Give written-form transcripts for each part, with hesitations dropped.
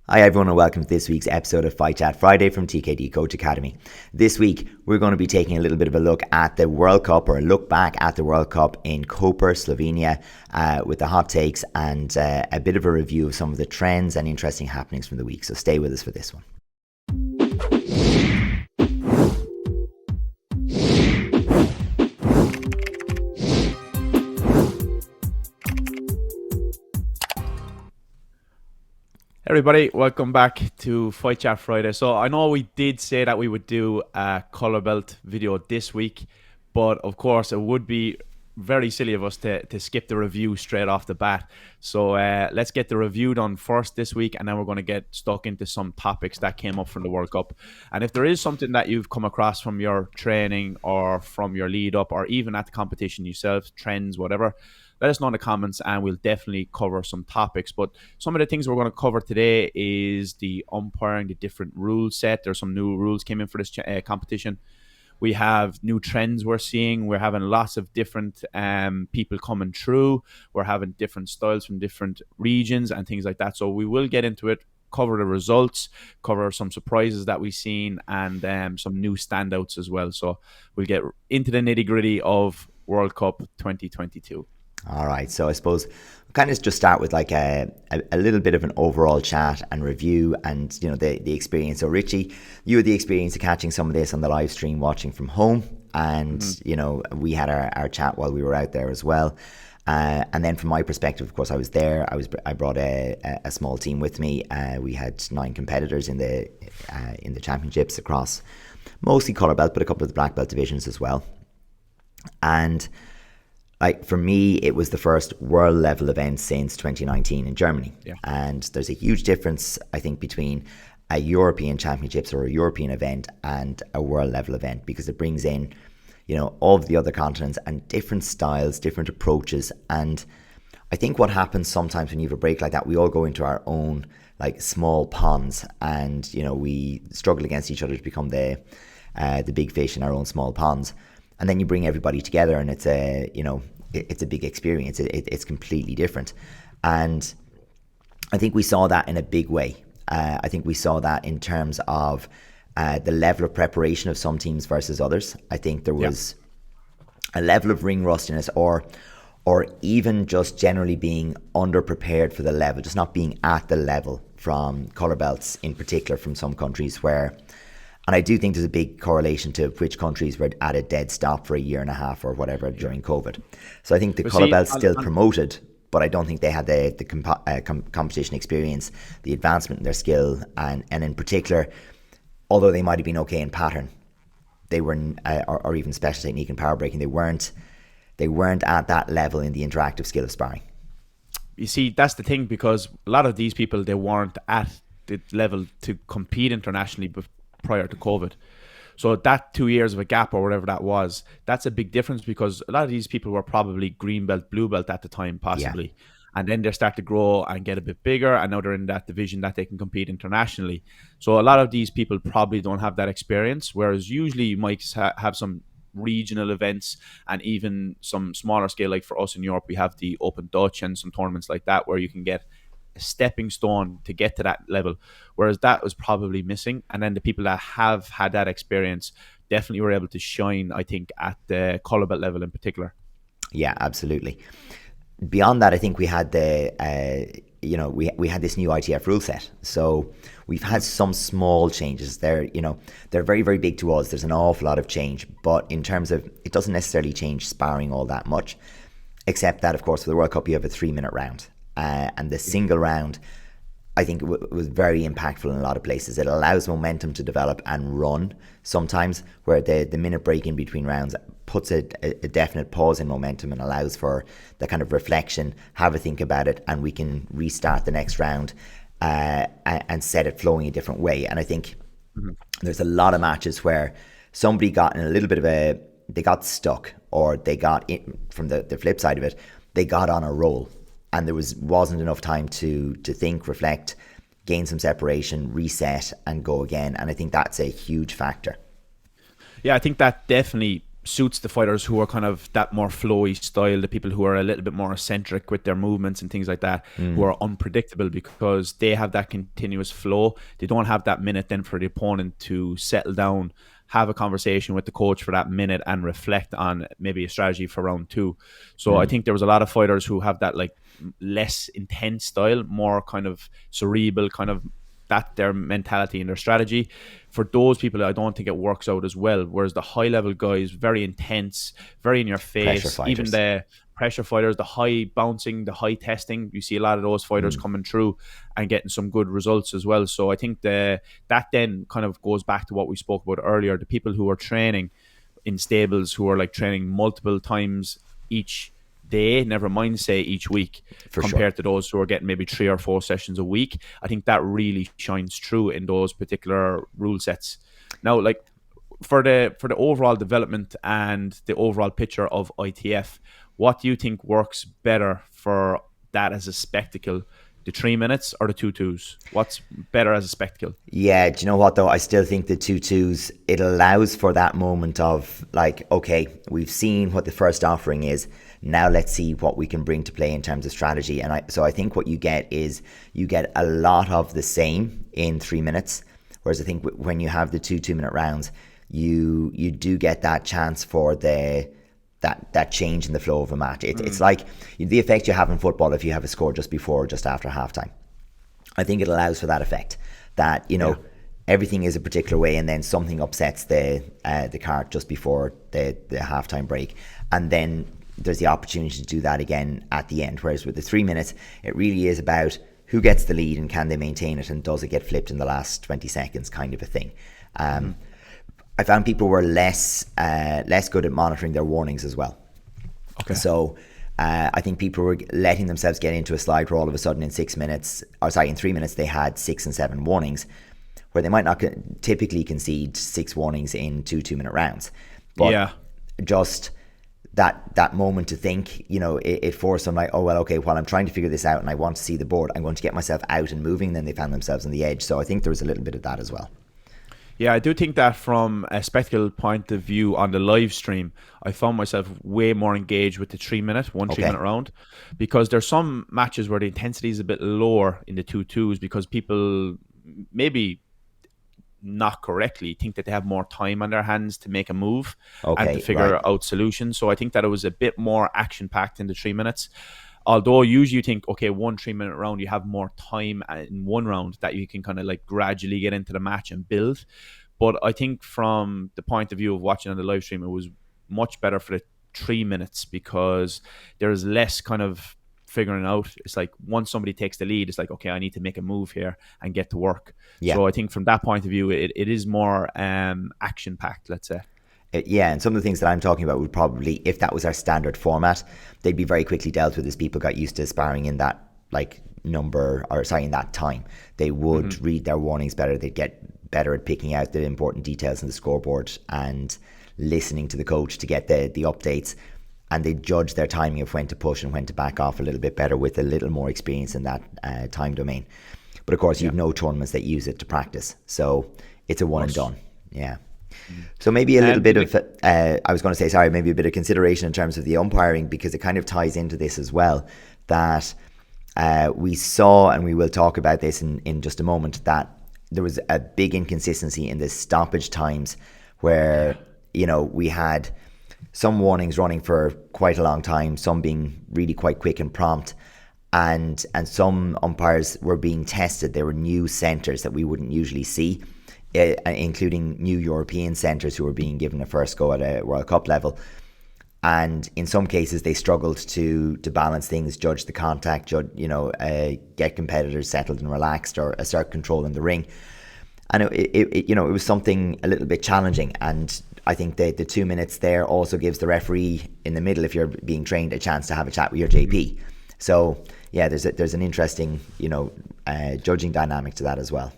Hi everyone and welcome to this week's episode of Fight Chat Friday from TKD Coach Academy. This week we're going to be taking a little bit of a look at the World Cup, or a look back at the World Cup in Koper, Slovenia, with the hot takes and a bit of a review of some of the trends and interesting happenings from the week. So stay with us for this one. Everybody, welcome back to Fight Chat Friday. So I know we did say that we would do a color belt video this week, but of course it would be very silly of us to skip the review straight off the bat. So let's get the review done first this week, and then we're going to get stuck into some topics that came up from the World Cup. And if there is something that you've come across from your training or from your lead up or even at the competition yourself, trends, whatever, let us know in the comments and we'll definitely cover some topics. But some of the things we're going to cover today is the umpiring, the different rule set. There's some new rules came in for this competition. We have new trends we're seeing. We're having lots of different people coming through. We're having different styles from different regions and things like that. So we will get into it, cover the results, cover some surprises that we've seen, and some new standouts as well. So we'll get into the nitty-gritty of World Cup 2022. All right, so I suppose we'll kind of just start with like a little bit of an overall chat and review and, you know, the experience. So Richie, you had the experience of catching some of this on the live stream, watching from home, and, you know, we had our chat while we were out there as well. And then from my perspective, of course, I was there. I brought a small team with me. We had 9 competitors in the championships across mostly colour belt, but a couple of the black belt divisions as well. And for me, it was the first world level event since 2019 in Germany. Yeah. And there's a huge difference, I think, between a European championships or a European event and a world level event, because it brings in, you know, all of the other continents and different styles, different approaches. And I think what happens sometimes when you have a break like that, we all go into our own like small ponds, and, you know, we struggle against each other to become the big fish in our own small ponds. And then you bring everybody together, and it's a big experience. It's completely different. And I think we saw that in a big way. I think we saw that in terms of the level of preparation of some teams versus others. I think there was a level of ring rustiness, or even just generally being underprepared for the level, just not being at the level from colour belts in particular from some countries where. And I do think there's a big correlation to which countries were at a dead stop for a year and a half or whatever during COVID. So I think the colour belts still promoted, but I don't think they had the competition experience, the advancement in their skill, and in particular, although they might have been okay in pattern, they were, or even special technique and power breaking, they weren't at that level in the interactive skill of sparring. You see, that's the thing, because a lot of these people, they weren't at the level to compete internationally prior to COVID. So that 2 years of a gap or whatever that was, that's a big difference, because a lot of these people were probably green belt, blue belt at the time, possibly. Yeah. And then they start to grow and get a bit bigger, and now they're in that division that they can compete internationally. So a lot of these people probably don't have that experience, whereas usually you might have some regional events and even some smaller scale. Like for us in Europe, we have the Open Dutch and some tournaments like that where you can get a stepping stone to get to that level, whereas that was probably missing. And then the people that have had that experience definitely were able to shine, I think, at the colour belt level in particular. Yeah, absolutely. Beyond that, I think we had we had this new ITF rule set. So we've had some small changes. They're very, very big to us. There's an awful lot of change, but in terms of, it doesn't necessarily change sparring all that much, except that, of course, for the World Cup you have a 3-minute round. And the single round, I think, was very impactful in a lot of places. It allows momentum to develop and run sometimes, where the minute break in between rounds puts a definite pause in momentum and allows for the kind of reflection, have a think about it, and we can restart the next round and set it flowing a different way. And I think there's a lot of matches where somebody got in a little bit of they got stuck, or they got in, from the flip side of it, they got on a roll. And there wasn't enough time to think, reflect, gain some separation, reset, and go again. And I think that's a huge factor. Yeah, I think that definitely suits the fighters who are kind of that more flowy style, the people who are a little bit more eccentric with their movements and things like that, who are unpredictable because they have that continuous flow. They don't have that minute then for the opponent to settle down, have a conversation with the coach for that minute and reflect on maybe a strategy for round two. So I think there was a lot of fighters who have that like less intense style, more kind of cerebral, kind of that their mentality and their strategy. For those people, I don't think it works out as well. Whereas the high level guys, very intense, very in your face, even the pressure fighters, the high bouncing, the high testing, you see a lot of those fighters coming through and getting some good results as well. So I think that then kind of goes back to what we spoke about earlier, the people who are training in stables, who are like training multiple times each day, never mind say each week, compared to those who are getting maybe 3 or 4 sessions a week. I think that really shines through in those particular rule sets. Now, like for the overall development and the overall picture of ITF, what do you think works better for that as a spectacle? The 3 minutes or the 2-2s? What's better as a spectacle? Yeah, do you know what though? I still think the 2-2s, it allows for that moment of like, okay, we've seen what the first offering is. Now let's see what we can bring to play in terms of strategy. And so I think what you get is you get a lot of the same in 3 minutes. Whereas I think when you have the 2-minute rounds, you do get that chance for that change in the flow of a match. It's like the effect you have in football if you have a score just before or just after halftime. I think it allows for that effect that, everything is a particular way and then something upsets the cart just before the halftime break. And then there's the opportunity to do that again at the end. Whereas with the 3 minutes, it really is about who gets the lead and can they maintain it and does it get flipped in the last 20 seconds kind of a thing. I found people were less good at monitoring their warnings as well. Okay. So I think people were letting themselves get into a slide where all of a sudden in 3 minutes they had 6 and 7 warnings, where they might not typically concede 6 warnings in 2-minute rounds. But just that moment to think, it forced them like, oh, well, okay, while I'm trying to figure this out and I want to see the board, I'm going to get myself out and moving. And then they found themselves on the edge. So I think there was a little bit of that as well. Yeah, I do think that from a spectacle point of view on the live stream, I found myself way more engaged with the 3 minute round, because there's some matches where the intensity is a bit lower in the 2-2s because people maybe not correctly think that they have more time on their hands to make a move and to figure out solutions. So I think that it was a bit more action packed in the 3 minutes. Although usually you think, okay, 1 3-minute round, you have more time in one round that you can kind of like gradually get into the match and build. But I think from the point of view of watching on the live stream, it was much better for the 3 minutes because there's less kind of figuring out. It's like once somebody takes the lead, it's like, okay, I need to make a move here and get to work. Yeah. So I think from that point of view, it is more action packed, let's say. Yeah, and some of the things that I'm talking about would probably, if that was our standard format, they'd be very quickly dealt with as people got used to sparring in that in that time. They would read their warnings better. They'd get better at picking out the important details in the scoreboard and listening to the coach to get the updates. And they judge their timing of when to push and when to back off a little bit better with a little more experience in that time domain. But of course, you have no tournaments that use it to practice. So it's a one and done. Yeah. So maybe a little bit of, maybe a bit of consideration in terms of the umpiring, because it kind of ties into this as well, that we saw, and we will talk about this in just a moment, that there was a big inconsistency in the stoppage times where, we had some warnings running for quite a long time, some being really quite quick and prompt, and some umpires were being tested. There were new centres that we wouldn't usually see, including new European centres who were being given a first go at a World Cup level. And in some cases, they struggled to balance things, judge the contact, get competitors settled and relaxed, or assert control in the ring. And it was something a little bit challenging. And I think the 2 minutes there also gives the referee in the middle, if you're being trained, a chance to have a chat with your JP. So yeah, there's an interesting judging dynamic to that as well.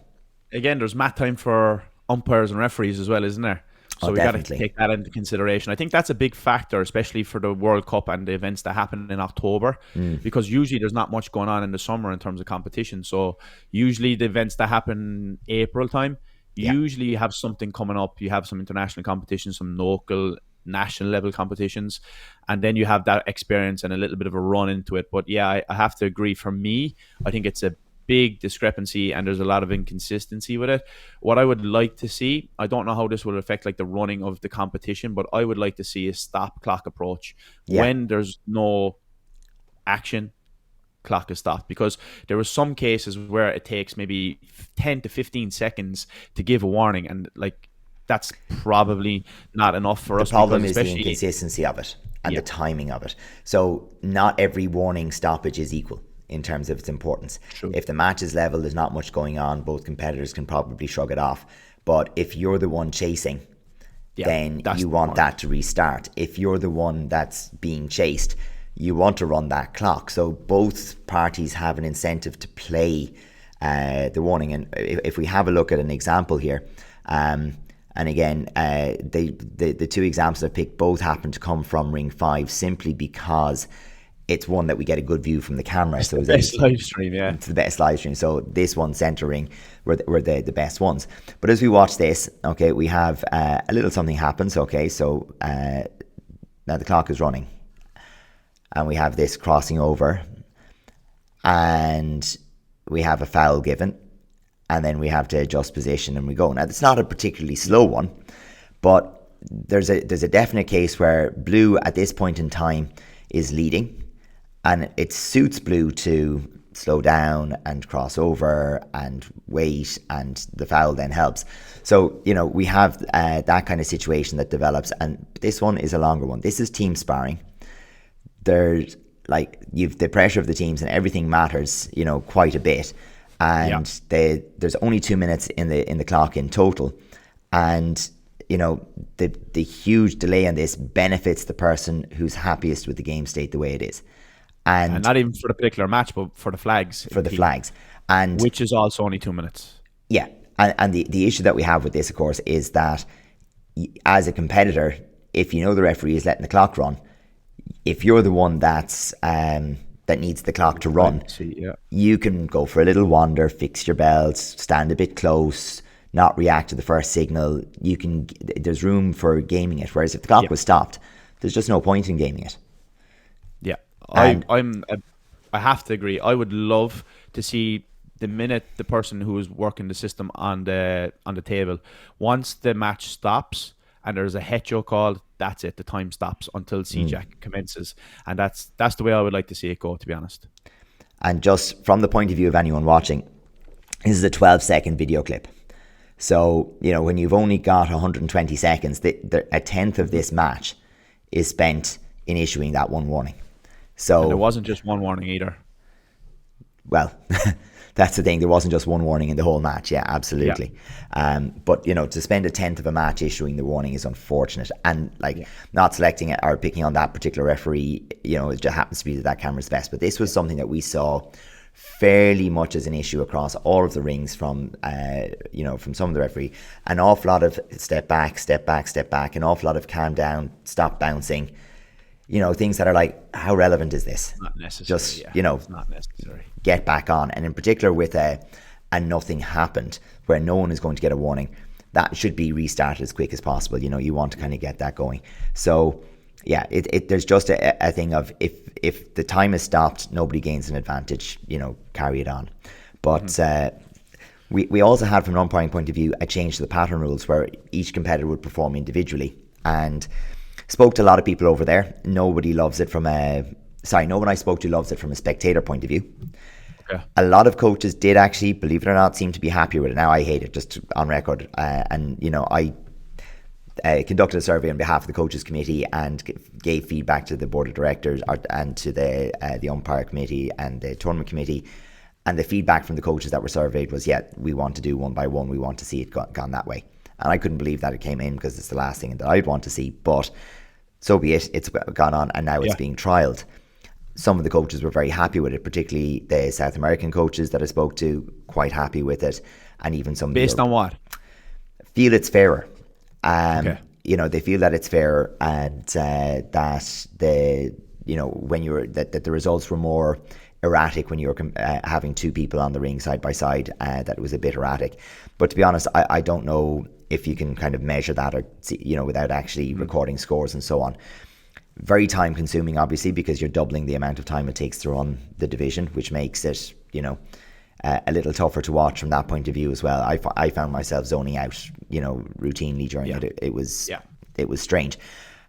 Again, there's mat time for umpires and referees as well, isn't there? So we got to take that into consideration. I think that's a big factor, especially for the World Cup and the events that happen in October, because usually there's not much going on in the summer in terms of competition. So usually the events that happen April time, usually you have something coming up. You have some international competition, some local national level competitions, and then you have that experience and a little bit of a run into it. But yeah, I have to agree. For me, I think it's a big discrepancy and there's a lot of inconsistency with it. What I would like to see, I don't know how this will affect like the running of the competition, but I would like to see a stop clock approach. Yeah. When there's no action, clock is stopped, because there are some cases where it takes maybe 10 to 15 seconds to give a warning, and like that's probably not enough for us. The problem because is the especially inconsistency of it and Yeah. the timing of it. So not every warning stoppage is equal in terms of its importance. True. If the match is level, there's not much going on, both competitors can probably shrug it off. But if you're the one chasing, then you want that to restart. If you're the one that's being chased, you want to run that clock. So both parties have an incentive to play the warning. And if we have a look at an example here, and again, the two examples I picked both happen to come from Ring 5 simply because it's one that we get a good view from the camera. It's so the best live stream, yeah. It's the best live stream. So this one, center ring, were the best ones. But as we watch this, okay, we have a little something happens. Okay, so now the clock is running. And we have this crossing over. And we have a foul given. And then we have to adjust position and we go. Now, it's not a particularly slow one, but there's a definite case where blue at this point in time is leading. And it suits blue to slow down and cross over and wait, and the foul then helps. So, we have that kind of situation that develops. And this one is a longer one. This is team sparring. There's you've the pressure of the teams and everything matters, quite a bit. And there's only 2 minutes in the clock in total. And, the huge delay on this benefits the person who's happiest with the game state the way it is. And not even for the particular match, but for the flags. For the flags. And which is also only 2 minutes. Yeah. And the issue that we have with this, of course, is that as a competitor, if you know the referee is letting the clock run, if you're the one that's that needs the clock to run, you can go for a little wander, fix your belts, stand a bit close, not react to the first signal. There's room for gaming it. Whereas if the clock was stopped, there's just no point in gaming it. Yeah. I have to agree. I would love to see the minute the person who is working the system on the table, once the match stops and there's a hecho called, that's it. The time stops until CJAC commences, and that's the way I would like to see it go, to be honest. And just from the point of view of anyone watching, this is a 12-second video clip. So when you've only got 120 seconds, a tenth of this match is spent in issuing that one warning. So and there wasn't just one warning either. Well, that's the thing. There wasn't just one warning in the whole match. Yeah, absolutely. Yeah. But to spend a tenth of a match issuing the warning is unfortunate. And not selecting it or picking on that particular referee, it just happens to be that camera's best. But this was something that we saw fairly much as an issue across all of the rings from some of the referee. An awful lot of step back, an awful lot of calm down, stop bouncing. Things that are like, how relevant is this? Not necessary. Just, it's not necessary. Get back on. And in particular with a nothing happened, where no one is going to get a warning, that should be restarted as quick as possible. You want to kind of get that going. So, yeah, there's just a thing of if the time is stopped, nobody gains an advantage, carry it on. But we also had, from an umpiring point of view, a change to the pattern rules where each competitor would perform individually. And spoke to a lot of people over there. No one I spoke to loves it from a spectator point of view. Okay. A lot of coaches did actually, believe it or not, seem to be happier with it. Now I hate it, just on record. I conducted a survey on behalf of the coaches committee and gave feedback to the board of directors and to the umpire committee and the tournament committee. And the feedback from the coaches that were surveyed was, we want to do one by one. We want to see it gone that way. And I couldn't believe that it came in, because it's the last thing that I'd want to see. But so be it. It's gone on, and now it's being trialled. Some of the coaches were very happy with it, particularly the South American coaches that I spoke to, quite happy with it. And even some based on what? Feel it's fairer. They feel that it's fairer, and that the results were more erratic when you were having two people on the ring side by side, that it was a bit erratic. But to be honest, I don't know if you can kind of measure that or see, without actually recording scores and so on. Very time consuming, obviously, because you're doubling the amount of time it takes to run the division, which makes it, a little tougher to watch from that point of view as well. I found myself zoning out, routinely during it. It was strange.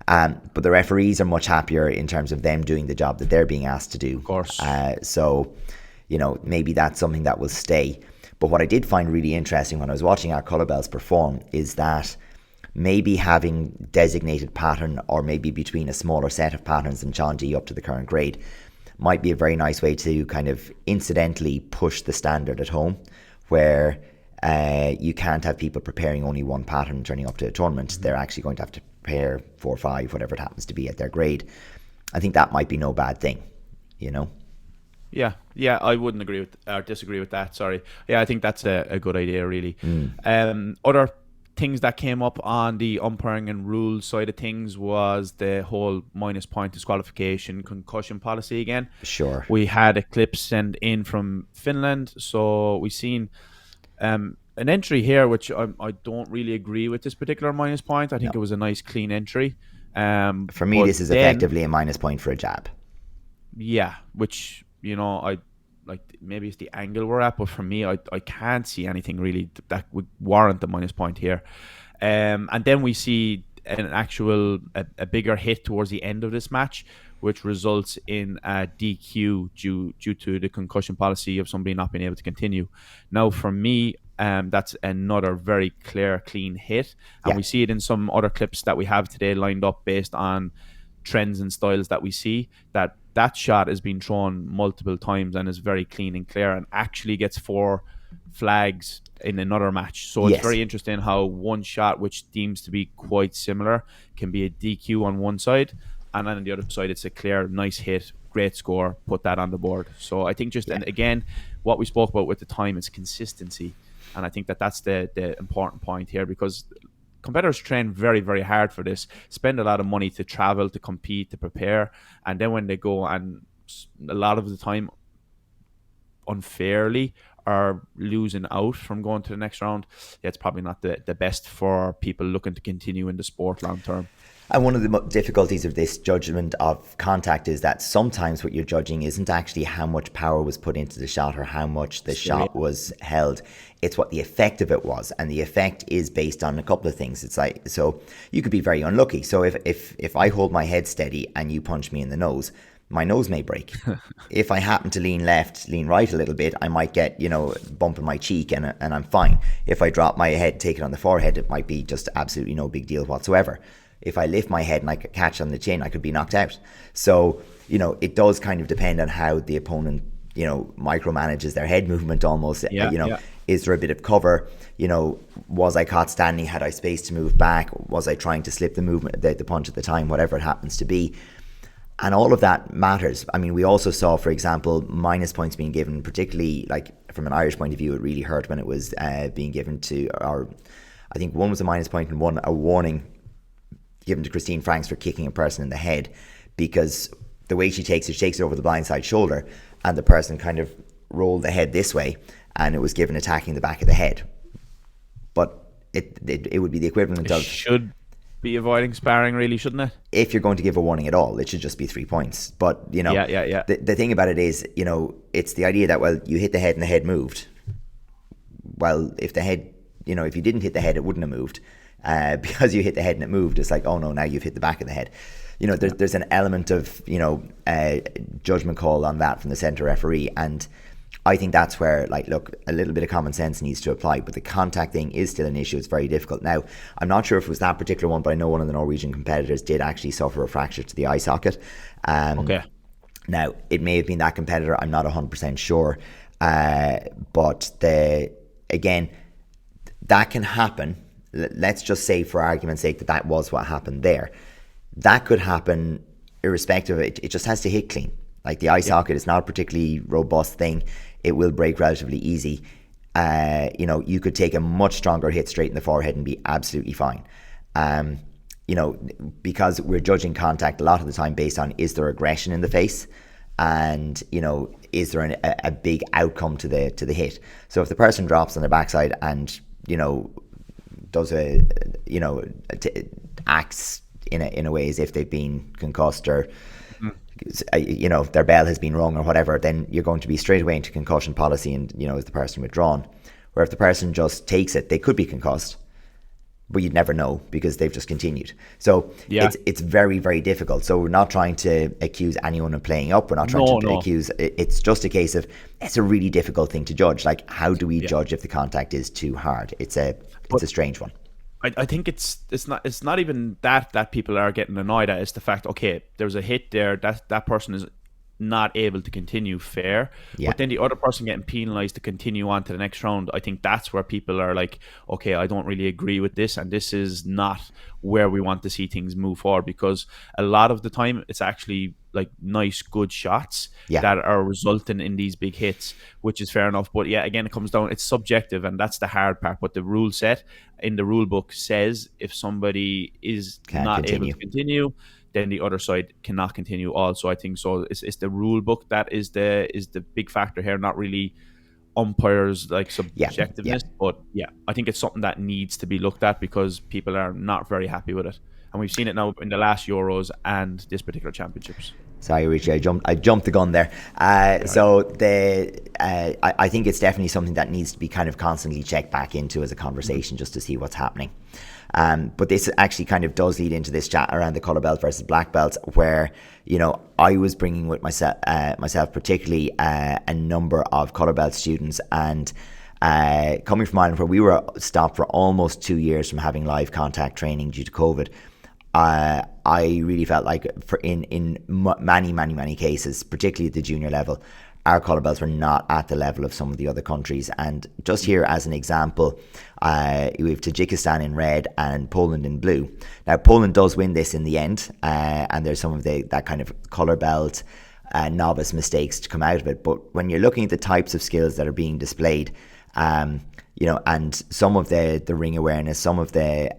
But the referees are much happier in terms of them doing the job that they're being asked to do. Of course. So, maybe that's something that will stay. But what I did find really interesting when I was watching our colour bells perform is that maybe having designated pattern, or maybe between a smaller set of patterns and John D up to the current grade, might be a very nice way to kind of incidentally push the standard at home, where you can't have people preparing only one pattern turning up to a tournament. They're actually going to have to prepare 4 or 5, whatever it happens to be at their grade. I think that might be no bad thing, Yeah, I wouldn't agree with or disagree with that. Sorry. Yeah, I think that's a good idea, really. Other things that came up on the umpiring and rules side of things was the whole minus point disqualification concussion policy again. Sure. We had a clip sent in from Finland, so we seen an entry here, which I don't really agree with this particular minus point. I think it was a nice clean entry. For me, this is effectively a minus point for a jab. Yeah, which, I like, maybe it's the angle we're at, but for me, I can't see anything really that would warrant the minus point here. And then we see a bigger hit towards the end of this match, which results in a DQ due to the concussion policy of somebody not being able to continue. Now, for me, that's another very clear, clean hit. And we see it in some other clips that we have today lined up based on trends and styles that we see, that shot has been thrown multiple times and is very clean and clear and actually gets 4 flags in another match. So it's very interesting how one shot, which deems to be quite similar, can be a DQ on one side, and then on the other side it's a clear, nice hit, great score, put that on the board. So I think and again, what we spoke about with the time is consistency, and I think that's the important point here, because competitors train very, very hard for this, spend a lot of money to travel, to compete, to prepare, and then when they go, and a lot of the time unfairly are losing out from going to the next round, it's probably not the best for people looking to continue in the sport long term. And one of the difficulties of this judgment of contact is that sometimes what you're judging isn't actually how much power was put into the shot or how much the shot was held. It's what the effect of it was. And the effect is based on a couple of things. It's like, so you could be very unlucky. So if I hold my head steady and you punch me in the nose, my nose may break. If I happen to lean left, lean right a little bit, I might get, bump in my cheek and I'm fine. If I drop my head, take it on the forehead, it might be just absolutely no big deal whatsoever. If I lift my head and I catch on the chin, I could be knocked out. So, it does kind of depend on how the opponent, micromanages their head movement almost. Is there a bit of cover? Was I caught standing? Had I space to move back? Was I trying to slip the movement, the punch at the time, whatever it happens to be? And all of that matters. I mean, we also saw, for example, minus points being given, particularly like from an Irish point of view, it really hurt when it was being given to I think one was a minus point and one a warning given to Christine Franks for kicking a person in the head, because the way she takes it over the blindside shoulder, and the person kind of rolled the head this way, and it was given attacking the back of the head. But it would be the equivalent of... Should be avoiding sparring, really, shouldn't it? If you're going to give a warning at all, it should just be 3 points. But, the thing about it is, it's the idea that, well, you hit the head and the head moved. Well, if the head, if you didn't hit the head, it wouldn't have moved. Because you hit the head and it moved, it's like, oh no, now you've hit the back of the head. There's an element of, judgment call on that from the centre referee. And I think that's where, look, a little bit of common sense needs to apply, but the contact thing is still an issue. It's very difficult. Now, I'm not sure if it was that particular one, but I know one of the Norwegian competitors did actually suffer a fracture to the eye socket. Okay. Now, it may have been that competitor. I'm not 100% sure. But again, that can happen. Let's just say, for argument's sake, that was what happened there. That could happen irrespective of it. It just has to hit clean. Like the eye socket is not a particularly robust thing. It will break relatively easy. You could take a much stronger hit straight in the forehead and be absolutely fine. Because we're judging contact a lot of the time based on, is there aggression in the face? and is there a big outcome to the hit? So if the person drops on their backside and does acts in a way as if they've been concussed, or their bell has been rung or whatever, then you're going to be straight away into concussion policy, and is the person withdrawn? Where if the person just takes it, they could be concussed, but you'd never know because they've just continued. So it's very, very difficult. So we're not trying to accuse anyone of playing up. We're not trying to accuse. It's just a case of, it's a really difficult thing to judge. Like, how do we judge if the contact is too hard? It's a strange one. I think it's not even that people are getting annoyed at. It's the fact, okay, there's a hit there, that person is not able to continue, fair, but then the other person getting penalized to continue on to the next round, I think that's where people are like, okay, I don't really agree with this, and this is not where we want to see things move forward, because a lot of the time it's actually like nice, good shots that are resulting in these big hits, which is fair enough. But again, it comes down, it's subjective, and that's the hard part. But the rule set in the rule book says if somebody is not able to continue, then the other side cannot continue also. I think so. It's the rule book that is the big factor here, not really umpires like subjectiveness. But I think it's something that needs to be looked at, because people are not very happy with it, and we've seen it now in the last Euros and this particular championships. Sorry, Richie, I jumped the gun there. So I think it's definitely something that needs to be kind of constantly checked back into as a conversation, just to see what's happening. But this actually kind of does lead into this chat around the colour belt versus black belts, where I was bringing with myself particularly a number of colour belt students, and coming from Ireland, where we were stopped for almost 2 years from having live contact training due to COVID. I really felt like in many cases, particularly at the junior level, our colour belts were not at the level of some of the other countries. And just here as an example, we have Tajikistan in red and Poland in blue. Now, Poland does win this in the end, and there's some of that kind of colour belt novice mistakes to come out of it. But when you're looking at the types of skills that are being displayed, and some of the ring awareness, some of the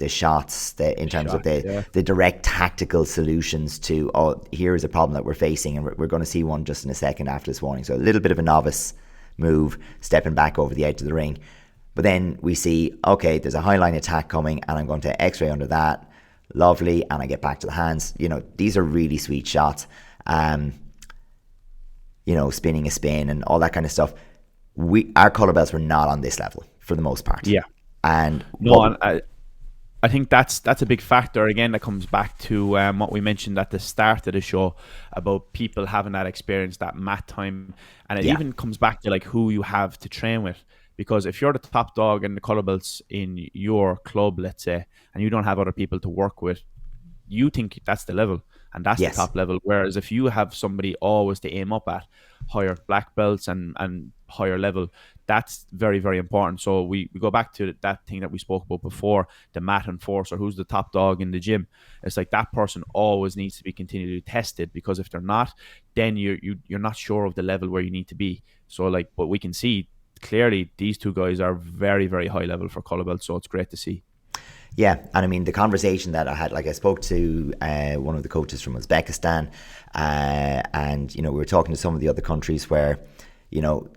shots, in terms of the direct tactical solutions to, here is a problem that we're facing, and we're going to see one just in a second after this warning. So a little bit of a novice move, stepping back over the edge of the ring. But then we see, okay, there's a high line attack coming, and I'm going to x-ray under that. Lovely. And I get back to the hands. These are really sweet shots. Spinning a spin and all that kind of stuff. Our colour belts were not on this level for the most part. And I think that's a big factor. Again, that comes back to what we mentioned at the start of the show about people having that experience, that mat time, and it even comes back to like who you have to train with. Because if you're the top dog in the colour belts in your club, let's say, and you don't have other people to work with, you think that's the level, and that's the top level. Whereas if you have somebody always to aim up at, higher black belts and higher level, that's very, very important. So we go back to that thing that we spoke about before, the mat enforcer, who's the top dog in the gym. It's like that person always needs to be continually tested, because if they're not, then you're not sure of the level where you need to be. So but we can see clearly these two guys are very, very high level for colour belts, so it's great to see. Yeah, and I mean, the conversation that I had, I spoke to one of the coaches from Uzbekistan, and we were talking to some of the other countries where, with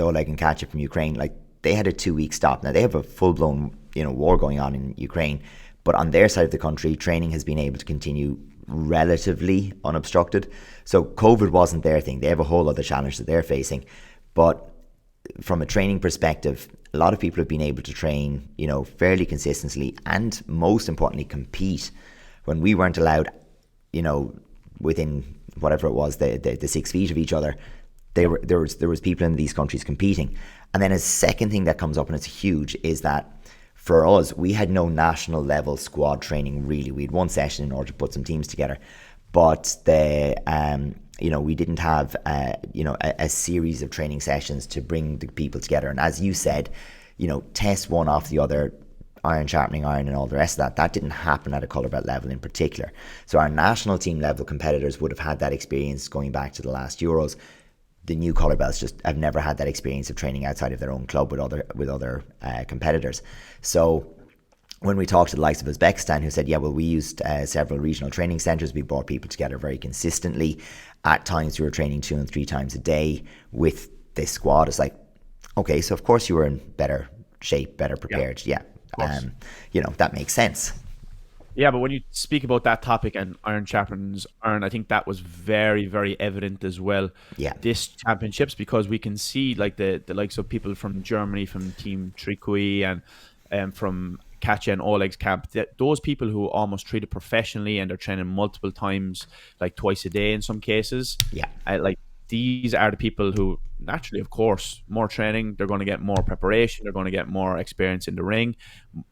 Oleg and Katya from Ukraine, they had a 2-week stop. Now they have a full-blown, war going on in Ukraine, but on their side of the country, training has been able to continue relatively unobstructed. So COVID wasn't their thing. They have a whole other challenge that they're facing. But from a training perspective, a lot of people have been able to train, fairly consistently, and most importantly, compete. When we weren't allowed, within whatever it was, the 6 feet of each other, there was people in these countries competing. And then a second thing that comes up, and it's huge, is that for us, we had no national level squad training really. We had one session in order to put some teams together, but we didn't have a series of training sessions to bring the people together. And as you said, test one off the other, iron sharpening iron and all the rest of that didn't happen at a colour belt level in particular. So our national team level competitors would have had that experience going back to the last Euros. The new colour belts just have never had that experience of training outside of their own club with other competitors. So when we talked to the likes of Uzbekistan, who said, yeah, well, we used several regional training centers. We brought people together very consistently. At times we were training 2 and 3 times a day with this squad. It's like, okay, so of course you were in better shape, better prepared. Yeah. That makes sense. Yeah, but when you speak about that topic and iron sharpens iron, I think that was very, very evident as well. Yeah. This championships, because we can see like the likes of people from Germany, from Team Trikui and from Katja and Oleg's camp, those people who almost treat it professionally and they're training multiple times, like twice a day in some cases. Yeah. These are the people who naturally, of course, more training, they're going to get more preparation, they're going to get more experience in the ring.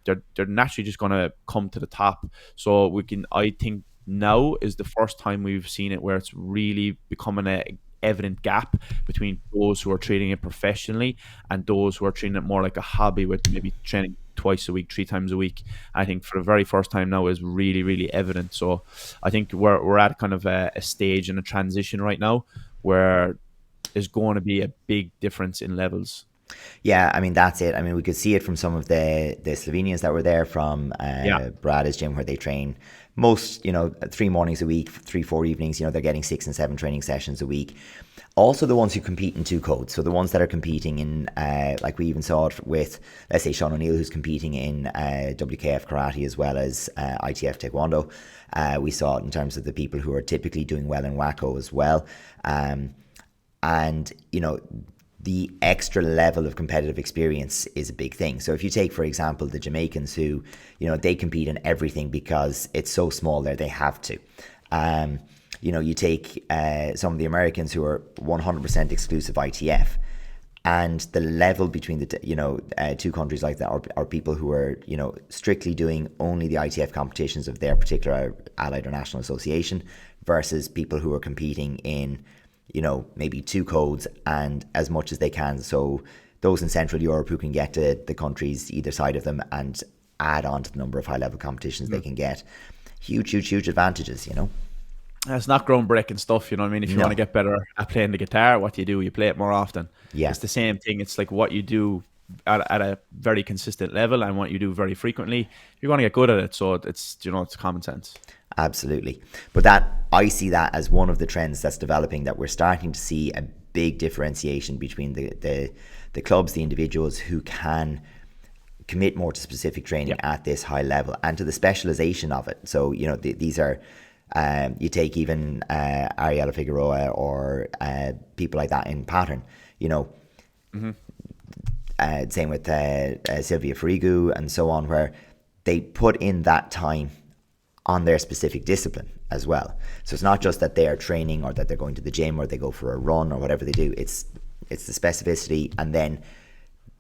They're naturally just going to come to the top. So I think now is the first time we've seen it where it's really becoming a evident gap between those who are treating it professionally and those who are treating it more like a hobby, with maybe training twice a week, 3 times a week. I think for the very first time now is really, really evident. So I think we're at kind of a stage in a transition right now where there's going to be a big difference in levels. Yeah, I mean, that's it. I mean, we could see it from some of the Slovenians that were there from Brada's gym, where they train most, 3 mornings a week, 3-4 evenings. They're getting 6 and 7 training sessions a week. Also the ones who compete in 2 codes. So the ones that are competing in, like we even saw it with, let's say, Sean O'Neill, who's competing in WKF Karate as well as ITF Taekwondo. We saw it in terms of the people who are typically doing well in WACO as well. And, the extra level of competitive experience is a big thing. So if you take, for example, the Jamaicans who, they compete in everything because it's so small there, they have to. You take some of the Americans who are 100% exclusive ITF, and the level between the 2 countries like that are people who are strictly doing only the ITF competitions of their particular allied or national association, versus people who are competing in maybe 2 codes and as much as they can. So those in Central Europe who can get to the countries either side of them and add on to the number of high level competitions they can get. Huge advantages, It's not groundbreaking stuff, you know what I mean? If you want to get better at playing the guitar, what do? You play it more often. Yeah. It's the same thing. It's like what you do at a very consistent level and what you do very frequently, you're going to get good at it. So it's, it's common sense. Absolutely. But I see that as one of the trends that's developing, that we're starting to see a big differentiation between the clubs, the individuals who can commit more to specific training at this high level and to the specialization of it. So, these are, you take even Ariela Figueroa or people like that in pattern, same with Sylvia Farigu and so on, where they put in that time on their specific discipline as well. So it's not just that they are training or that they're going to the gym or they go for a run or whatever they do. It's the specificity and then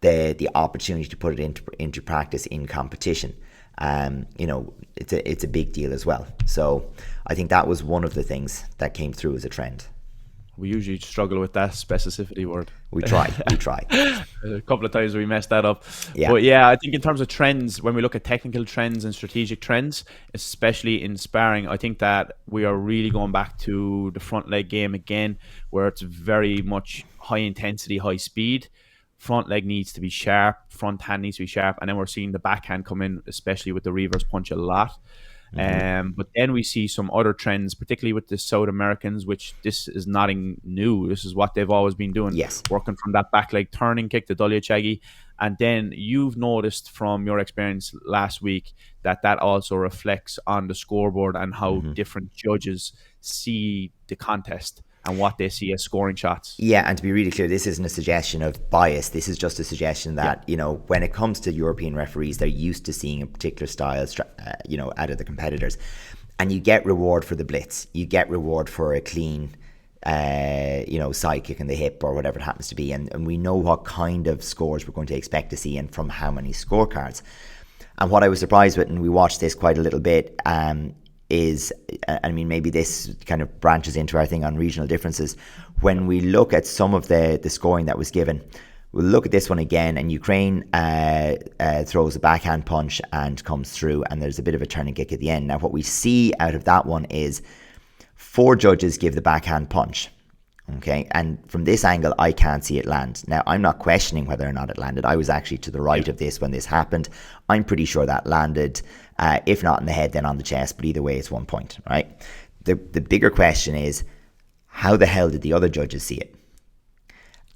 the opportunity to put it into practice in competition. It's a big deal as well. So I think that was one of the things that came through as a trend. We usually struggle with that specificity word. We try. A couple of times we messed that up. Yeah. But yeah, I think in terms of trends, when we look at technical trends and strategic trends, especially in sparring, I think that we are really going back to the front leg game again, where it's very much high intensity, high speed. Front leg needs to be sharp, front hand needs to be sharp, and then we're seeing the backhand come in, especially with the reverse punch a lot. But then we see some other trends, particularly with the South Americans, which this is nothing new. This is what they've always been doing. Yes. Working from that back leg turning kick, the Dulya Chagi. And then you've noticed from your experience last week that also reflects on the scoreboard and how different judges see the contest and what they see as scoring shots. Yeah, and to be really clear, this isn't a suggestion of bias. This is just a suggestion that, when it comes to European referees, they're used to seeing a particular style, out of the competitors. And you get reward for the blitz. You get reward for a clean, side kick in the hip or whatever it happens to be. And we know what kind of scores we're going to expect to see and from how many scorecards. And what I was surprised with, and we watched this quite a little bit, is, I mean, maybe this kind of branches into our thing on regional differences. When we look at some of the scoring that was given, we'll look at this one again, and Ukraine throws a backhand punch and comes through, and there's a bit of a turning kick at the end. Now, what we see out of that one is 4 judges give the backhand punch. Okay, and from this angle, I can't see it land. Now, I'm not questioning whether or not it landed. I was actually to the right of this when this happened. I'm pretty sure that landed, if not in the head, then on the chest. But either way, it's 1 point, right? The bigger question is, how the hell did the other judges see it?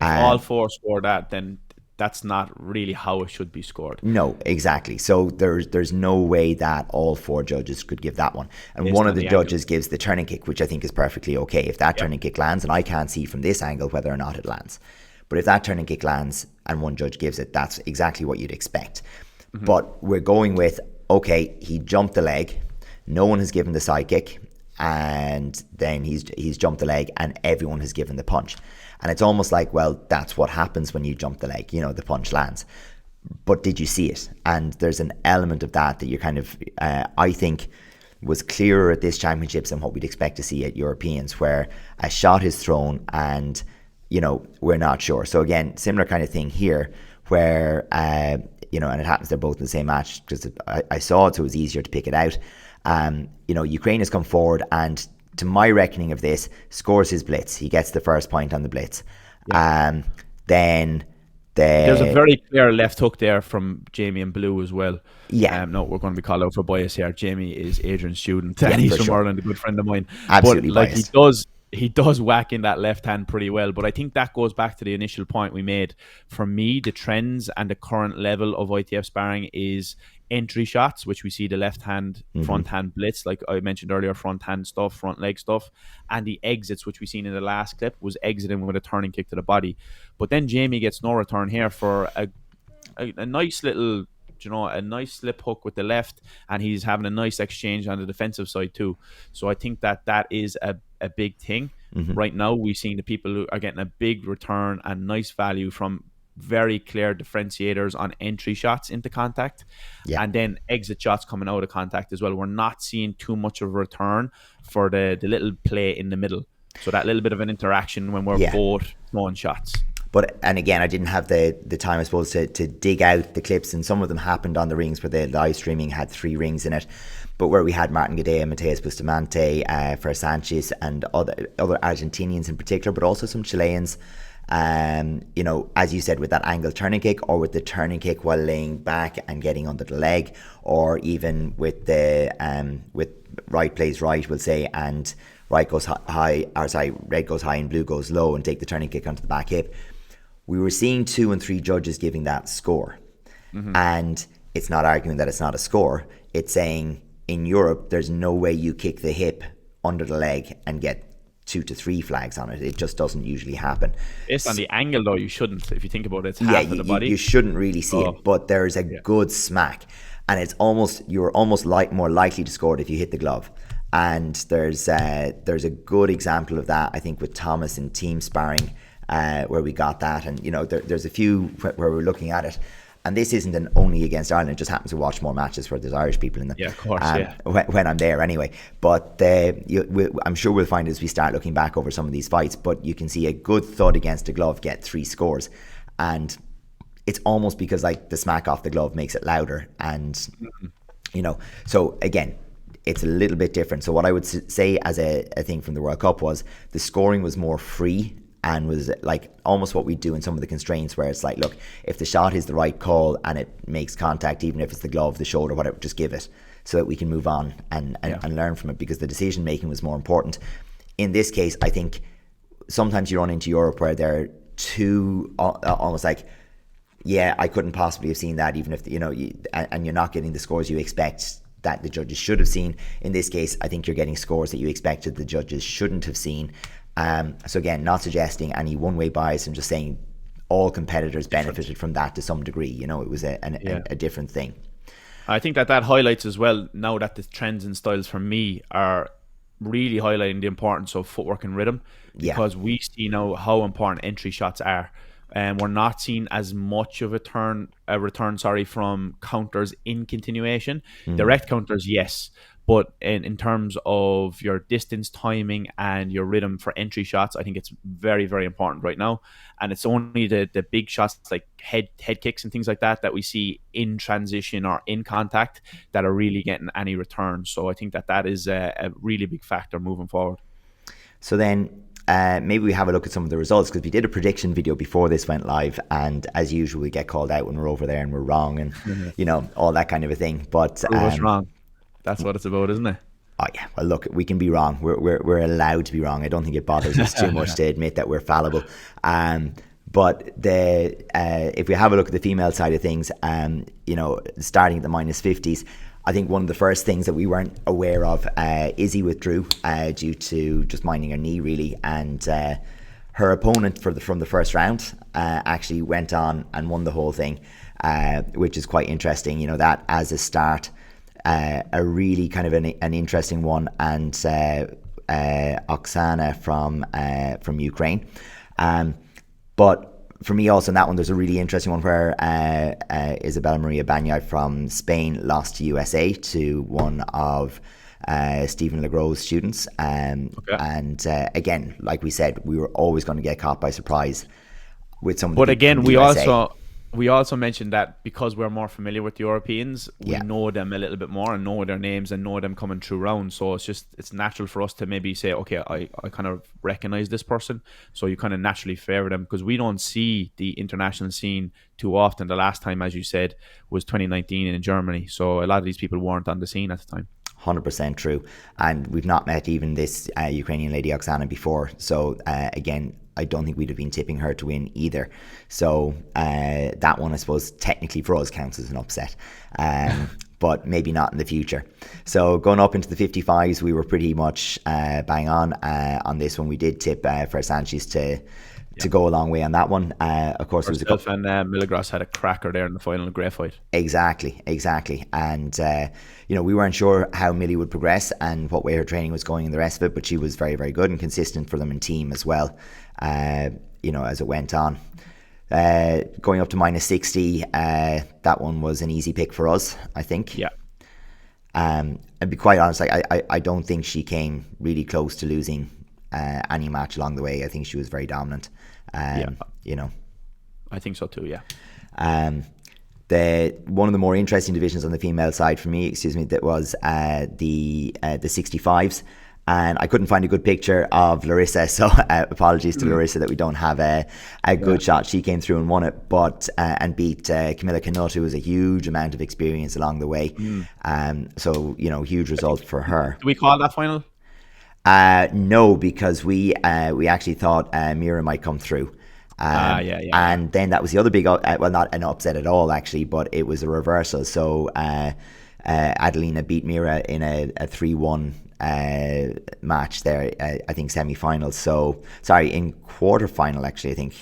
If all four score that, then that's not really how it should be scored. No, exactly. So there's no way that all four judges could give that one. And Based one on of the the judges angle. gives the turning kick, which I think is perfectly okay. If that turning kick lands, and I can't see from this angle whether or not it lands. But if that turning kick lands and one judge gives it, that's exactly what you'd expect. But we're going with, okay, he jumped the leg. No one has given the side kick. And then he's jumped the leg and everyone has given the punch. And it's almost like, well, that's what happens when you jump the leg, the punch lands. But did you see it? And there's an element of that you kind of, I think, was clearer at this championships than what we'd expect to see at Europeans, where a shot is thrown and, we're not sure. So again, similar kind of thing here where, and it happens they're both in the same match because I saw it, so it was easier to pick it out. Ukraine has come forward and, to my reckoning of this, scores his blitz. He gets the first point on the blitz. Yeah. Then there's a very clear left hook there from Jamie in blue as well. Yeah. No, we're going to be called out for bias here. Jamie is Adrian's student, and he's from Ireland, a good friend of mine. Absolutely but biased. He does whack in that left hand pretty well. But I think that goes back to the initial point we made. For me, the trends and the current level of ITF sparring is entry shots, which we see the left hand, front hand blitz, like I mentioned earlier, front hand stuff, front leg stuff, and the exits, which we seen in the last clip, was exiting with a turning kick to the body. But then Jamie gets no return here for a nice little, a nice slip hook with the left, and he's having a nice exchange on the defensive side too. So I think that is a big thing. Right now, we're seeing the people who are getting a big return and nice value from very clear differentiators on entry shots into contact, and then exit shots coming out of contact as well. We're not seeing too much of a return for the little play in the middle. So that little bit of an interaction when we're both throwing shots. And again, I didn't have the time, I suppose, to dig out the clips, and some of them happened on the rings where the live streaming had 3 rings in it, but where we had Martin Gadea, Mateus Bustamante, for Sanchez, and other Argentinians in particular, but also some Chileans. As you said, with that angle turning kick, or with the turning kick while laying back and getting under the leg, or even with the with right plays right, we'll say, and red goes high and blue goes low, and take the turning kick onto the back hip. We were seeing 2 and 3 judges giving that score. And it's not arguing that it's not a score. It's saying in Europe, there's no way you kick the hip under the leg and get 2 to 3 flags on it. It just doesn't usually happen. Based on the angle, though, you shouldn't. If you think about it, it's half of the body. You shouldn't really see it, but there's a good smack. And it's you're almost more likely to score it if you hit the glove. And there's a good example of that, I think, with Thomas in team sparring, where we got that. And, there's a few where we're looking at it. And this isn't an only against Ireland. It just happens to watch more matches where there's Irish people in them. Yeah, of course, when I'm there anyway. But I'm sure we'll find as we start looking back over some of these fights, but you can see a good thud against a glove get 3 scores. And it's almost because the smack off the glove makes it louder. And, so again, it's a little bit different. So what I would say as a thing from the World Cup was the scoring was more free, and was almost what we do in some of the constraints, where it's look, if the shot is the right call and it makes contact, even if it's the glove, the shoulder, whatever, just give it so that we can move on and learn from it, because the decision making was more important. In this case, I think sometimes you run into Europe where they're too almost I couldn't possibly have seen that, even if and you're not getting the scores you expect that the judges should have seen. In this case, I think you're getting scores that you expected the judges shouldn't have seen. So again, not suggesting any one-way bias, and just saying all competitors benefited from that to some degree. It was a different thing. I think that highlights as well, now that the trends and styles for me are really highlighting the importance of footwork and rhythm, because we see now how important entry shots are. And we're not seeing as much of a return from counters in continuation. Direct counters, yes. But in terms of your distance, timing, and your rhythm for entry shots, I think it's very, very important right now. And it's only the big shots like head kicks and things like that we see in transition or in contact that are really getting any return. So I think that is a really big factor moving forward. So then maybe we have a look at some of the results, because we did a prediction video before this went live, and as usual we get called out when we're over there and we're wrong, and you know, all that kind of a thing. But Prove us wrong. That's what it's about, isn't it? Oh yeah, well look, we can be wrong. We're allowed to be wrong. I don't think it bothers us too much to admit that we're fallible. But if we have a look at the female side of things, you know, starting at the -50s, I think one of the first things that we weren't aware of, Izzy withdrew due to just minding her knee really, and her opponent from the first round actually went on and won the whole thing, which is quite interesting. You know, that as a start. A really kind of an interesting one, and Oksana from Ukraine. But for me also in that one, there's a really interesting one where Isabella Maria Banyai from Spain lost to USA to one of Stephen Legros's students. And again, like we said, we were always going to get caught by surprise with some of the But again, we USA. We also mentioned that because we're more familiar with the Europeans, we Yeah. know them a little bit more and know their names and know them coming through rounds. So it's natural for us to maybe say, okay, I kind of recognize this person. So you kind of naturally favor them, because we don't see the international scene too often. The last time, as you said, was 2019 in Germany. So a lot of these people weren't on the scene at the time. 100% true. And we've not met even this Ukrainian lady Oksana before. So again, I don't think we'd have been tipping her to win either. So that one, I suppose, technically for us counts as an upset. But maybe not in the future. So going up into the 55s, we were pretty much bang on this one. We did tip for Sanchez to go a long way on that one. Of course, there was a couple. And Milligros had a cracker there in the final, a great fight. Exactly. And, you know, we weren't sure how Millie would progress and what way her training was going and the rest of it, but she was very, very good and consistent for them in team as well, you know, as it went on. Going up to -60, that one was an easy pick for us, I think. Yeah. And to be quite honest, I don't think she came really close to losing any match along the way. I think she was very dominant. You know, I think so too. Yeah. One of the more interesting divisions on the female side for me, that was the 65s, and I couldn't find a good picture of Larissa, so apologies to Larissa that we don't have a good shot. She came through and won it, but and beat Camilla Canut, who was a huge amount of experience along the way. So you know, huge result for her. Do we call that final? No, because we actually thought Mira might come through. And then that was the other big, well, not an upset at all actually, but it was a reversal. So Adelina beat Mira in a 3-1 match there, I think semi-finals. So sorry, in quarter-final actually, I think.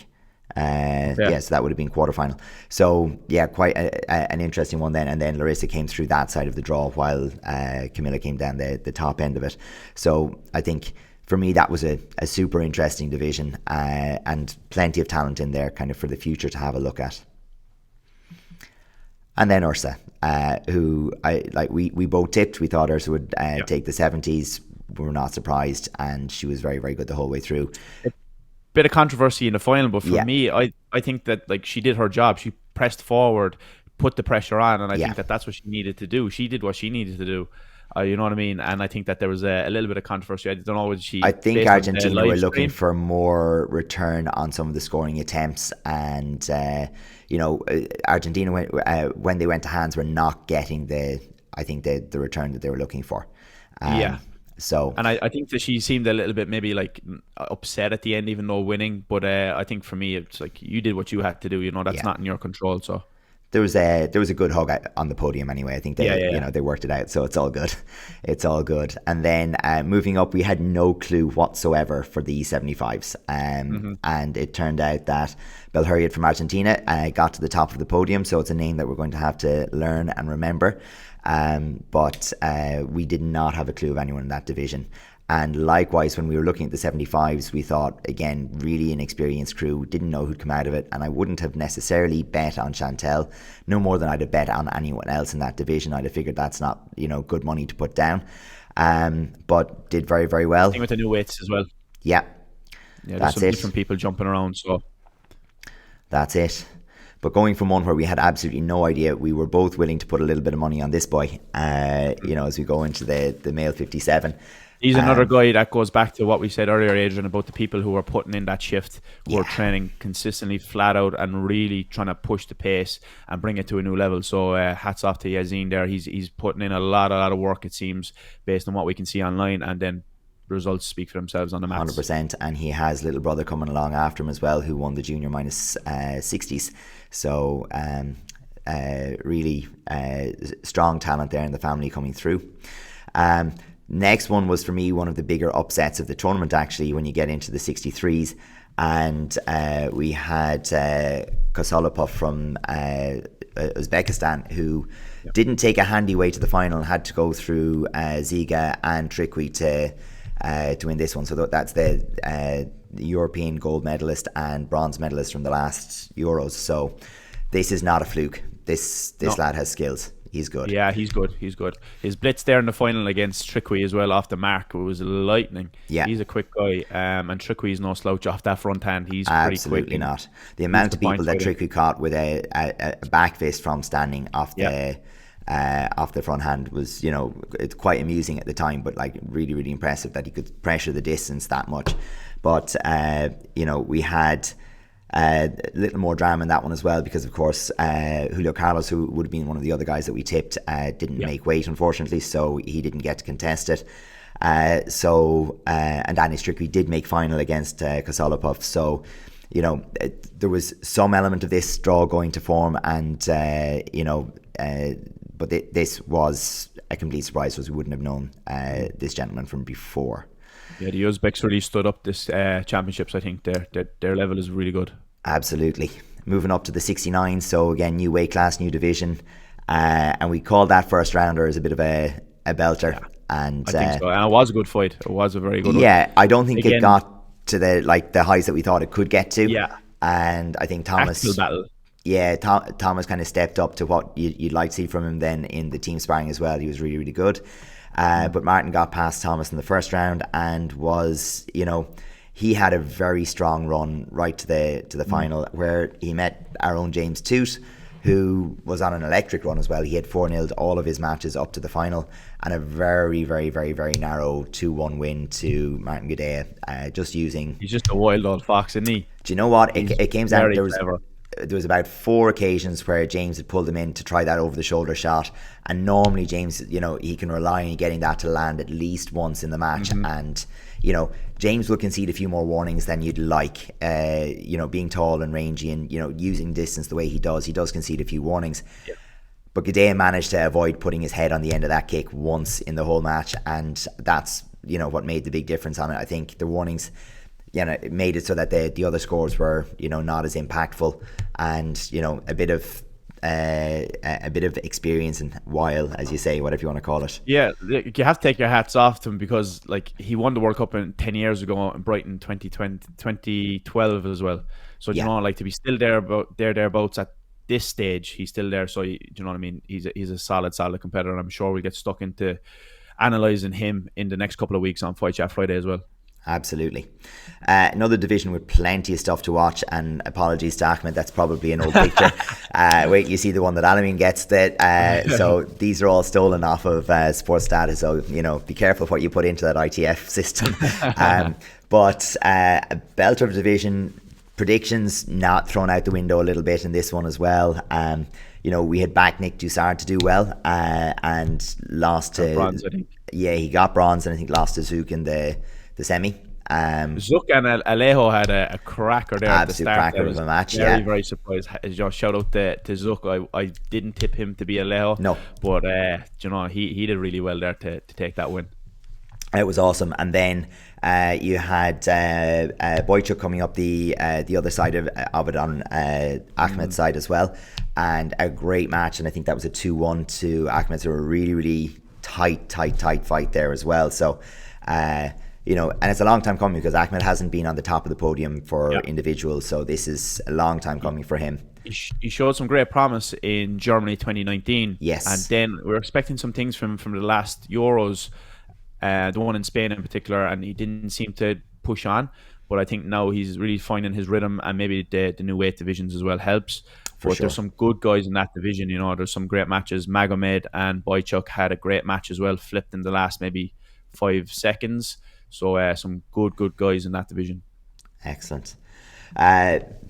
So that would have been quarter-final. So yeah, quite an interesting one then. And then Larissa came through that side of the draw, while Camilla came down the top end of it. So I think for me that was a super interesting division, and plenty of talent in there kind of for the future to have a look at. And then Ursa, who we both tipped. We thought Ursa would take the 70s. We were not surprised, and she was very, very good the whole way through. Bit of controversy in the final, but for me, I think that like she did her job. She pressed forward, put the pressure on, and I think that that's what she needed to do. She did what she needed to do. You know what I mean? And I think that there was a little bit of controversy. I don't know what she. I think Argentina were looking for more return on some of the scoring attempts, and you know, Argentina when they went to hands were not getting the return that they were looking for. So, and I think that she seemed a little bit maybe like upset at the end, even though winning. But I think for me, it's like you did what you had to do. You know, that's not in your control. So there was a good hug on the podium anyway. I think they you know, they worked it out, so it's all good. It's all good. And then moving up, we had no clue whatsoever for the 75s, and it turned out that Belhuriad from Argentina got to the top of the podium. So it's a name that we're going to have to learn and remember. But we did not have a clue of anyone in that division. And likewise, when we were looking at the 75s, we thought, again, really inexperienced crew, didn't know who'd come out of it. And I wouldn't have necessarily bet on Chantel, no more than I'd have bet on anyone else in that division. I'd have figured that's not, you know, good money to put down. But did very, very well. I think with the new weights as well. Yeah, there's some different people jumping around. So that's it. But going from one where we had absolutely no idea, we were both willing to put a little bit of money on this boy, you know, as we go into the male 57. He's another guy that goes back to what we said earlier, Adrian, about the people who are putting in that shift, who are training consistently, flat out, and really trying to push the pace and bring it to a new level. So hats off to Yazin there. He's putting in a lot of work, it seems, based on what we can see online, and then results speak for themselves on the mats. 100%, and he has little brother coming along after him as well, who won the junior minus 60s. So really strong talent there in the family coming through. Next one was for me one of the bigger upsets of the tournament, actually, when you get into the 63s, and we had Kosolopov from Uzbekistan, who didn't take a handy way to the final and had to go through Ziga and Trikwi to win this one. So that's the European gold medalist and bronze medalist from the last Euros. So this is not a fluke. This lad has skills. He's good. Yeah, he's good. His blitz there in the final against Trikwi as well off the mark was lightning. Yeah. He's a quick guy, and Trikwi is no slouch off that front hand. He's pretty quick. Absolutely not. The amount of people that Trikwi caught with a back fist from standing off the front hand was, it's quite amusing at the time, but like really, really impressive that he could pressure the distance that much. But, we had a little more drama in that one as well, because of course Julio Carlos, who would have been one of the other guys that we tipped, didn't make weight, unfortunately, so he didn't get to contest it. And Danis Trikwi did make final against Kosolopov. So there was some element of this draw going to form, and but this was a complete surprise, because we wouldn't have known this gentleman from before. Yeah, the Uzbeks really stood up this championships. I think their level is really good. Absolutely. Moving up to the 69, so again, new weight class, new division, and we called that first rounder as a bit of a belter. Yeah, and I think so. And it was a good fight. It was a very good one. Yeah, I don't think it got to the heights that we thought it could get to. Yeah, and I think Thomas. Actual battle. Yeah, Thomas kind of stepped up to what you'd like to see from him then in the team sparring as well. He was really, really good. But Martin got past Thomas in the first round and was, he had a very strong run right to the final, where he met our own James Toot, who was on an electric run as well. He had 4-0'd all of his matches up to the final, and a very, very, very, very narrow 2-1 win to Martin Gudea. He's just a wild old fox, isn't he? Do you know what? It came down. There was about 4 occasions where James had pulled him in to try that over the shoulder shot, and normally James, he can rely on getting that to land at least once in the match. And James will concede a few more warnings than you'd like. Being tall and rangy and using distance the way he does concede a few warnings. Yeah. But Gudea managed to avoid putting his head on the end of that kick once in the whole match, and that's what made the big difference on it. I think the warnings, it made it so that the other scores were, not as impactful, and a bit of experience and wile, as you say, whatever you want to call it. Yeah, you have to take your hats off to him, because he won the World Cup 10 years ago in Brighton 2012 as well. So to be still thereabouts at this stage, he's still there. So you know what I mean. He's a solid competitor, and I'm sure we'll get stuck into analysing him in the next couple of weeks on Fight Chat Friday as well. Absolutely. Another division with plenty of stuff to watch, and apologies to Ahmed, that's probably an old picture. Wait, you see the one that Alamin gets that. So these are all stolen off of Sports Data, so be careful what you put into that ITF system. But a belter of division, predictions not thrown out the window a little bit in this one as well. We had backed Nick Dussard to do well, and lost to bronze, I think. Yeah, he got bronze, and I think lost to Zook in the semi. Zook and Alejo had a cracker there at the start. Cracker of a match. Very, very surprised. Shout out to Zook. I didn't tip him to be Alejo. No, but he did really well there to take that win. It was awesome. And then you had Boychuk coming up the other side of it on Ahmed's side as well, and a great match. And I think that was a 2-1 to Ahmed. So a really, really tight fight there as well. So and it's a long time coming, because Ahmed hasn't been on the top of the podium for individuals, so this is a long time coming for him. He showed some great promise in Germany 2019. Yes. And then we're expecting some things from the last Euros, the one in Spain in particular, and he didn't seem to push on. But I think now he's really finding his rhythm, and maybe the new weight divisions as well helps. But there's some good guys in that division, there's some great matches. Magomed and Boychuk had a great match as well, flipped in the last maybe 5 seconds. So some good guys in that division. Excellent.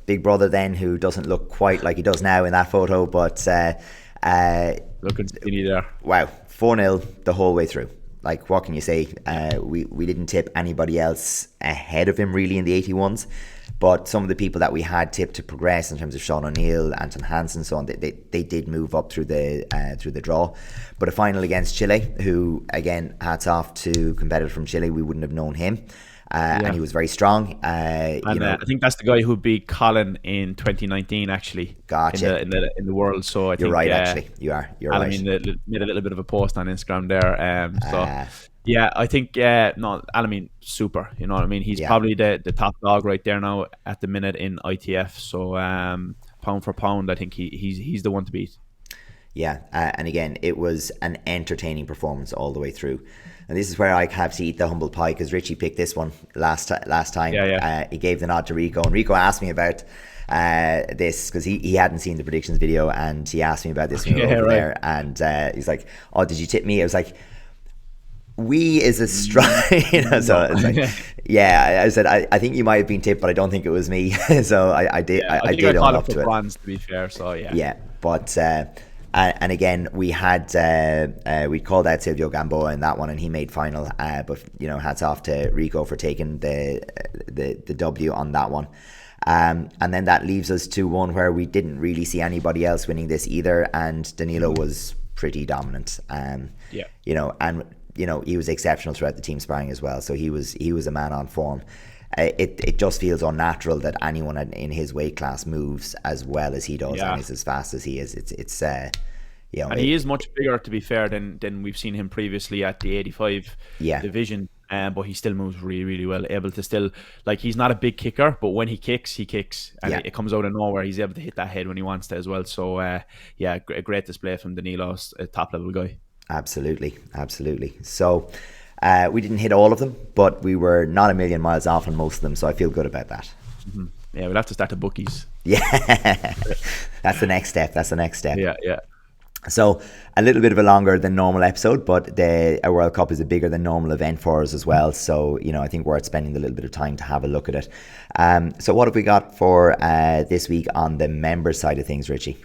Big brother then, who doesn't look quite like he does now in that photo, but Looking skinny there. wow, 4-0 the whole way through. Like, what can you say? We didn't tip anybody else ahead of him really in the 81s, but some of the people that we had tipped to progress in terms of Sean O'Neill, Anton Hansen, so on, they did move up through the draw. But a final against Chile, who again, hats off to competitor from Chile. We wouldn't have known him. And he was very strong. I think that's the guy who beat Colin in 2019, actually. Gotcha. In the world. So I think you're right. Actually, you're right. Alameen made a little bit of a post on Instagram there. Yeah, I think Alameen, super. You know what I mean? He's probably the top dog right there now at the minute in ITF. So pound for pound, I think he's the one to beat. Yeah, and again, it was an entertaining performance all the way through. And this is where I have to eat the humble pie, because Richie picked this one last time. He gave the nod to Rico, and Rico asked me about this because he hadn't seen the predictions video, and he asked me about this when we were over there, and he's like, "Oh, did you tip me?" I was like, "We is a strong," So it's like, I said, I think you might have been tipped, but I don't think it was me. So I did. I did all up to it. Bronze, to be fair. So yeah, but. And again, we had we called out Silvio Gamboa in that one, and he made final. But hats off to Rico for taking the W on that one. And then that leaves us to one where we didn't really see anybody else winning this either, and Danilo was pretty dominant. He was exceptional throughout the team sparring as well. So he was a man on form. It just feels unnatural that anyone in his weight class moves as well as he does and is as fast as he is. And he is much bigger, to be fair, than we've seen him previously at the 85 division. But he still moves really, really well. Able to still, like, he's not a big kicker, but when he kicks, and it comes out of nowhere. He's able to hit that head when he wants to as well. So a great display from Danilo, a top level guy. Absolutely. So. We didn't hit all of them, but we were not a million miles off on most of them, so I feel good about that. Mm-hmm. Yeah, we'll have to start the bookies. Yeah, that's the next step. Yeah. So a little bit of a longer than normal episode, but the World Cup is a bigger than normal event for us as well. So, I think worth spending a little bit of time to have a look at it. So what have we got for this week on the member side of things, Richie?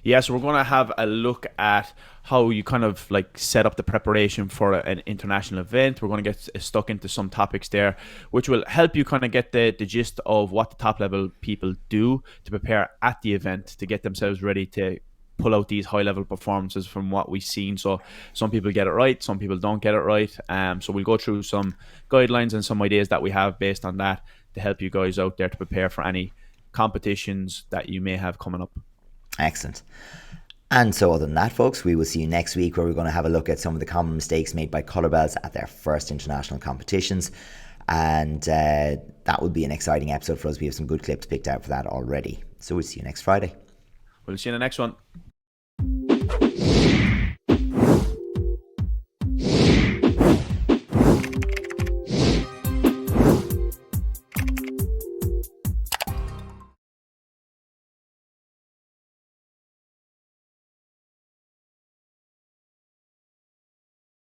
Yeah, so we're going to have a look at how you kind of like set up the preparation for an international event. We're going to get stuck into some topics there, which will help you kind of get the gist of what the top level people do to prepare at the event to get themselves ready to pull out these high level performances from what we've seen. So some people get it right, some people don't get it right. So we'll go through some guidelines and some ideas that we have based on that to help you guys out there to prepare for any competitions that you may have coming up. Excellent. And so other than that, folks, we will see you next week, where we're going to have a look at some of the common mistakes made by colour belts at their first international competitions. And that will be an exciting episode for us. We have some good clips picked out for that already. So we'll see you next Friday. We'll see you in the next one.